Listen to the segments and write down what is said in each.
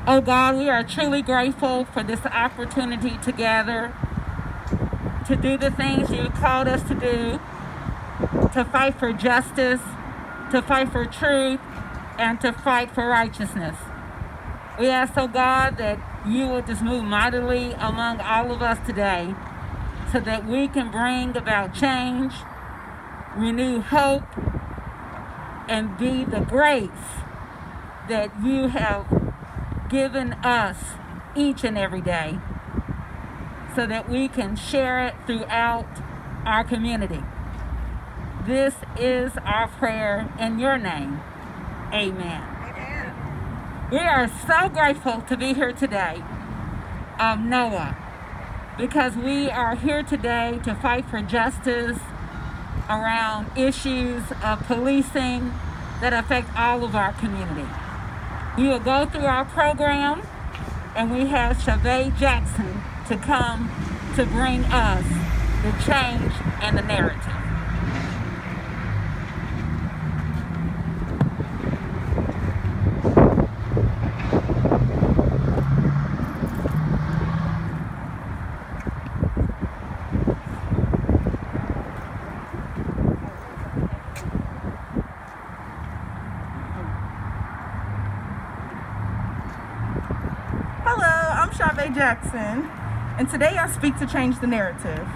Oh God, we are truly grateful for this opportunity to gather, to do the things you called us to do, to fight for justice, to fight for truth, and to fight for righteousness. We ask, oh God, that you will just move mightily among all of us today so that we can bring about change, renew hope, and be the grace that you have given us each and every day so that we can share it throughout our community. This is our prayer in your name. Amen. Amen. We are so grateful to be here today, Noah, because we are here today to fight for justice around issues of policing that affect all of our community. We will go through our program, and we have Chavez Jackson to come to bring us the change and the narrative. I'm Chavez Jackson, and today I speak to change the narrative.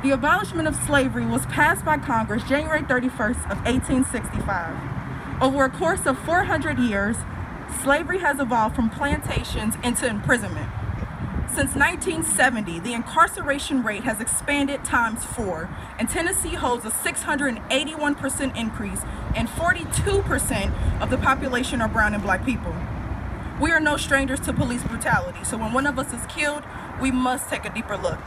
The abolishment of slavery was passed by Congress January 31st of 1865. Over a course of 400 years, slavery has evolved from plantations into imprisonment. Since 1970, the incarceration rate has expanded ×4, and Tennessee holds a 681% increase, and 42% of the population are brown and black people. We are no strangers to police brutality, so when one of us is killed, we must take a deeper look.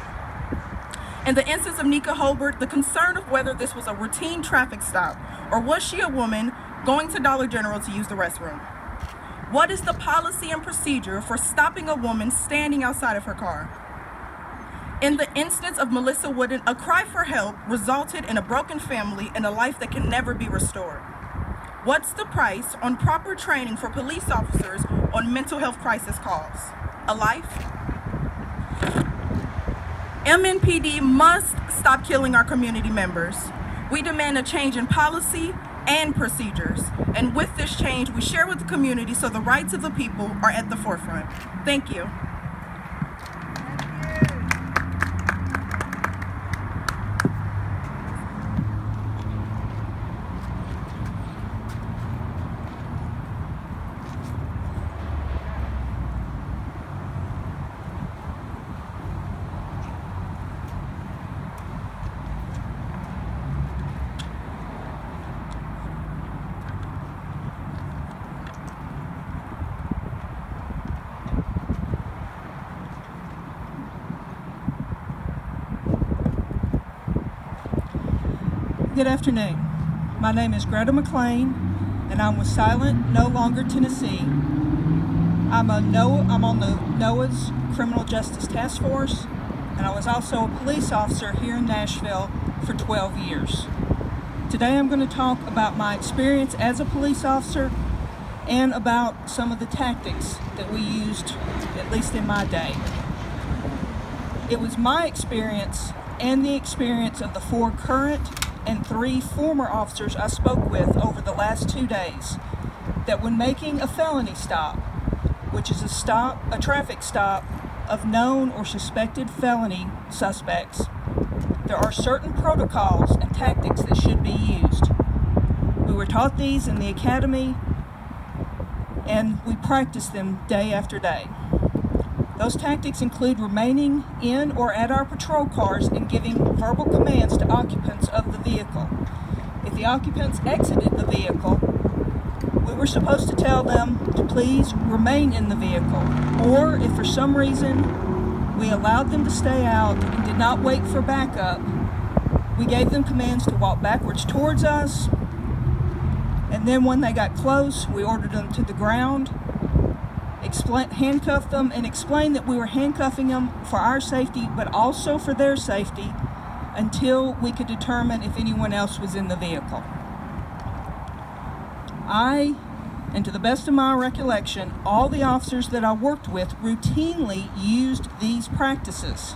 In the instance of Nika Holbert, the concern of whether this was a routine traffic stop or was she a woman going to Dollar General to use the restroom? What is the policy and procedure for stopping a woman standing outside of her car? In the instance of Melissa Wooden, a cry for help resulted in a broken family and a life that can never be restored. What's the price on proper training for police officers on mental health crisis calls? A life? MNPD must stop killing our community members. We demand a change in policy and procedures. And with this change, we share with the community so the rights of the people are at the forefront. Thank you. Good afternoon. My name is Greta McLean, and I'm with Silent No Longer Tennessee. I'm on the NOAA's Criminal Justice Task Force, and I was also a police officer here in Nashville for 12 years. Today I'm going to talk about my experience as a police officer and about some of the tactics that we used, at least in my day. It was my experience and the experience of the 4 current and 3 former officers I spoke with over the last 2 days that when making a felony stop, which is a traffic stop of known or suspected felony suspects, there are certain protocols and tactics that should be used. We were taught these in the academy, and we practice them day after day. Those tactics include remaining in or at our patrol cars and giving verbal commands to occupants of the vehicle. If the occupants exited the vehicle, we were supposed to tell them to please remain in the vehicle. Or if for some reason we allowed them to stay out and did not wait for backup, we gave them commands to walk backwards towards us. And then when they got close, we ordered them to the ground, handcuffed them, and explained that we were handcuffing them for our safety, but also for their safety, until we could determine if anyone else was in the vehicle. I And to the best of my recollection, all the officers that I worked with routinely used these practices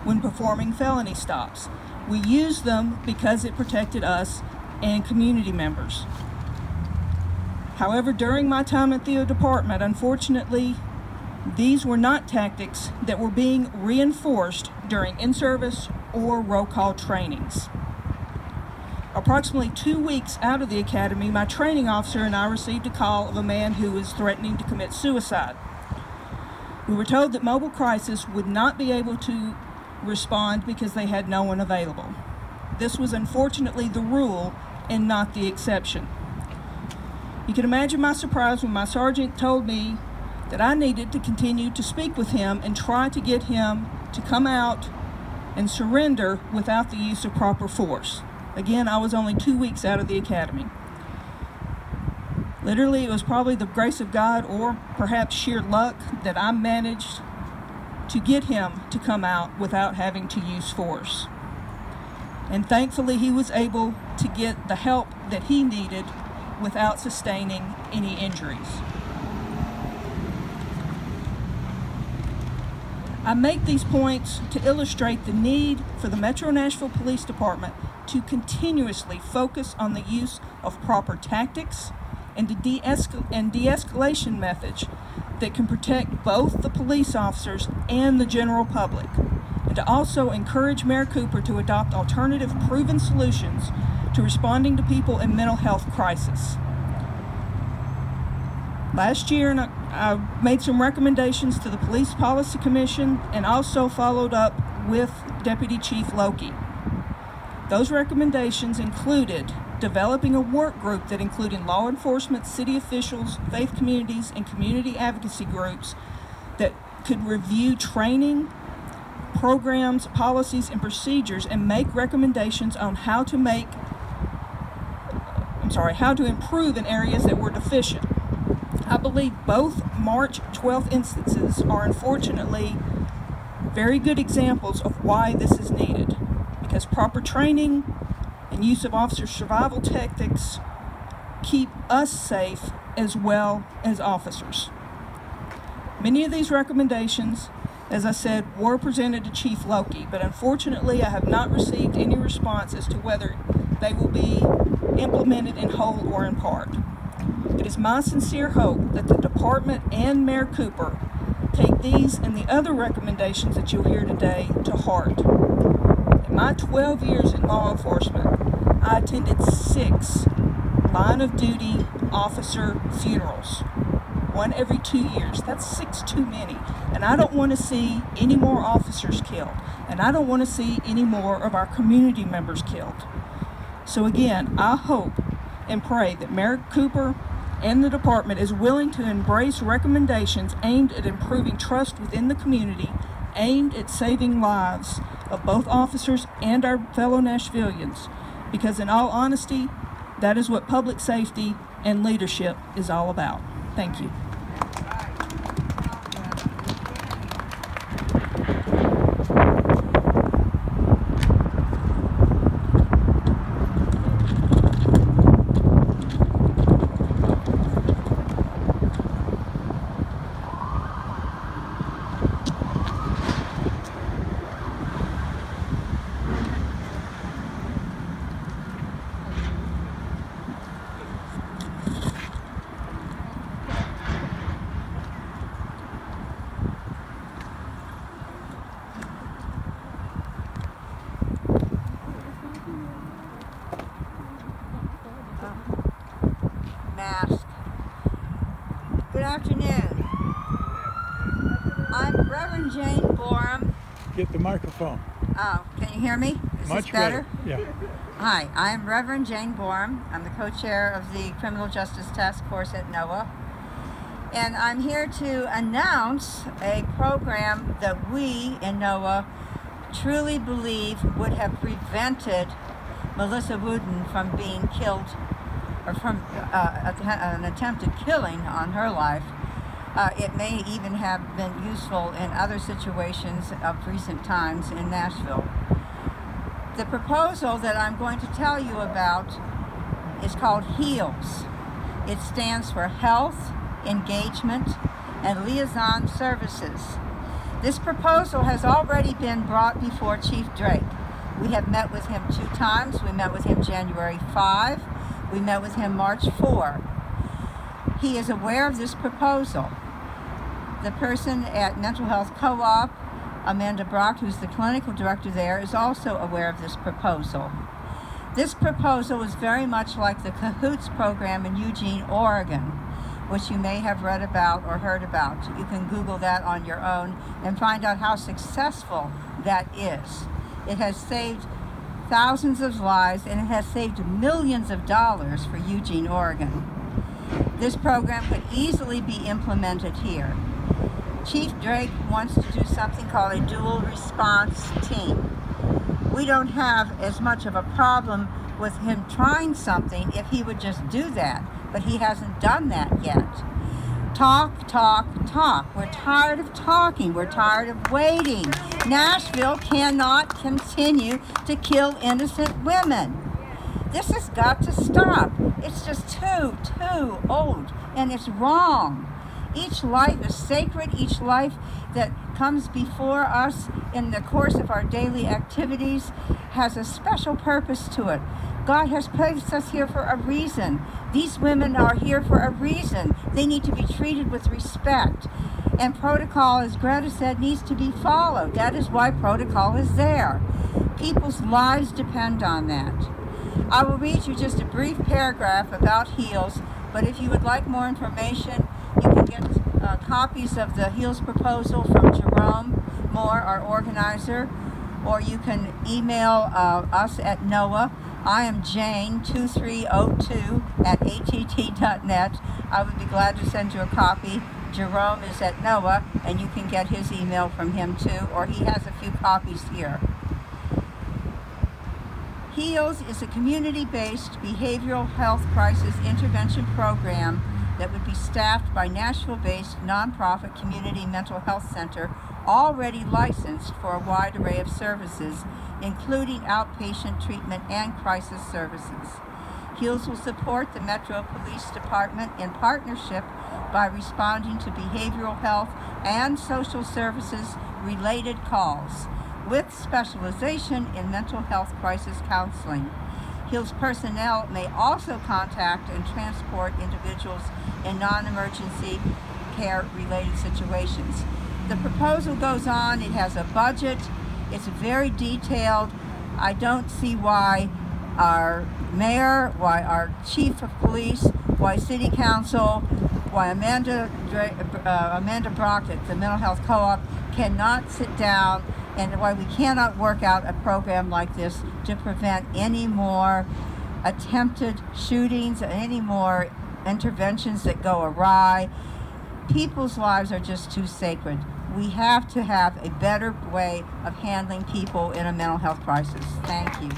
when performing felony stops. We used them because it protected us and community members. However, during my time at the department, unfortunately, these were not tactics that were being reinforced during in-service or roll call trainings. Approximately 2 weeks out of the academy, my training officer and I received a call of a man who was threatening to commit suicide. We were told that mobile crisis would not be able to respond because they had no one available. This was unfortunately the rule and not the exception. You can imagine my surprise when my sergeant told me that I needed to continue to speak with him and try to get him to come out and surrender without the use of proper force. Again, I was only 2 weeks out of the academy. Literally, it was probably the grace of God or perhaps sheer luck that I managed to get him to come out without having to use force. And thankfully, he was able to get the help that he needed without sustaining any injuries. I make these points to illustrate the need for the Metro Nashville Police Department to continuously focus on the use of proper tactics and de-escalation methods that can protect both the police officers and the general public, and to also encourage Mayor Cooper to adopt alternative proven solutions to responding to people in mental health crisis. Last year, I made some recommendations to the Police Policy Commission and also followed up with Deputy Chief Loki. Those recommendations included developing a work group that included law enforcement, city officials, faith communities, and community advocacy groups that could review training, programs, policies, and procedures and make recommendations on how to improve in areas that were deficient. I believe both March 12th instances are unfortunately very good examples of why this is needed, because proper training and use of officer survival tactics keep us safe as well as officers. Many of these recommendations, as I said, were presented to Chief Loki, but unfortunately I have not received any response as to whether they will be implemented in whole or in part. It is my sincere hope that the department and Mayor Cooper take these and the other recommendations that you'll hear today to heart. In my 12 years in law enforcement, I attended 6 line-of-duty officer funerals, one every 2 years. That's 6 too many. And I don't want to see any more officers killed. And I don't want to see any more of our community members killed. So again, I hope and pray that Mayor Cooper and the department is willing to embrace recommendations aimed at improving trust within the community, aimed at saving lives of both officers and our fellow Nashvillians, because in all honesty, that is what public safety and leadership is all about. Thank you. Mask. Good afternoon. I'm Reverend Jane Borum. Get the microphone. Oh, can you hear me? Is Much this better? Yeah. Hi, I'm Reverend Jane Borum. I'm the co-chair of the Criminal Justice Task Force at NOAA. And I'm here to announce a program that we in NOAA truly believe would have prevented Melissa Wooden from being killed, or from an attempted killing on her life. It may even have been useful in other situations of recent times in Nashville. The proposal that I'm going to tell you about is called HEALS. It stands for Health, Engagement, and Liaison Services. This proposal has already been brought before Chief Drake. We have met with him 2 times. We met with him January 5. We met with him March 4. He is aware of this proposal. The person at Mental Health Co-op, Amanda Brock, who's the clinical director there, is also aware of this proposal. This proposal is very much like the CAHOOTS program in Eugene, Oregon, which you may have read about or heard about. You can Google that on your own and find out how successful that is. It has saved thousands of lives, and it has saved millions of dollars for Eugene, Oregon. This program could easily be implemented here. Chief Drake wants to do something called a dual response team. We don't have as much of a problem with him trying something if he would just do that, but he hasn't done that yet. Talk, talk, talk. We're tired of talking. We're tired of waiting. Nashville cannot continue to kill innocent women. This has got to stop. It's just too old, and it's wrong. Each life is sacred. Each life that comes before us in the course of our daily activities has a special purpose to it. God has placed us here for a reason. These women are here for a reason. They need to be treated with respect. And protocol, as Greta said, needs to be followed. That is why protocol is there. People's lives depend on that. I will read you just a brief paragraph about HEALS, but if you would like more information, you can get copies of the HEALS proposal from Jerome Moore, our organizer, or you can email us at NOAA. I am Jane2302@att.net. I would be glad to send you a copy. Jerome is at NOAA, and you can get his email from him too, or he has a few copies here. HEALS is a community-based behavioral health crisis intervention program that would be staffed by Nashville-based nonprofit Community Mental Health Center, already licensed for a wide array of services, including outpatient treatment and crisis services. HEALS will support the Metro Police Department in partnership by responding to behavioral health and social services related calls, with specialization in mental health crisis counseling. HEALS personnel may also contact and transport individuals in non-emergency care related situations. The proposal goes on, it has a budget, it's very detailed. I don't see why our mayor, why our chief of police, why city council, why Amanda Brock at the Mental Health Co-op cannot sit down, and why we cannot work out a program like this to prevent any more attempted shootings, any more interventions that go awry. People's lives are just too sacred. We have to have a better way of handling people in a mental health crisis. Thank you.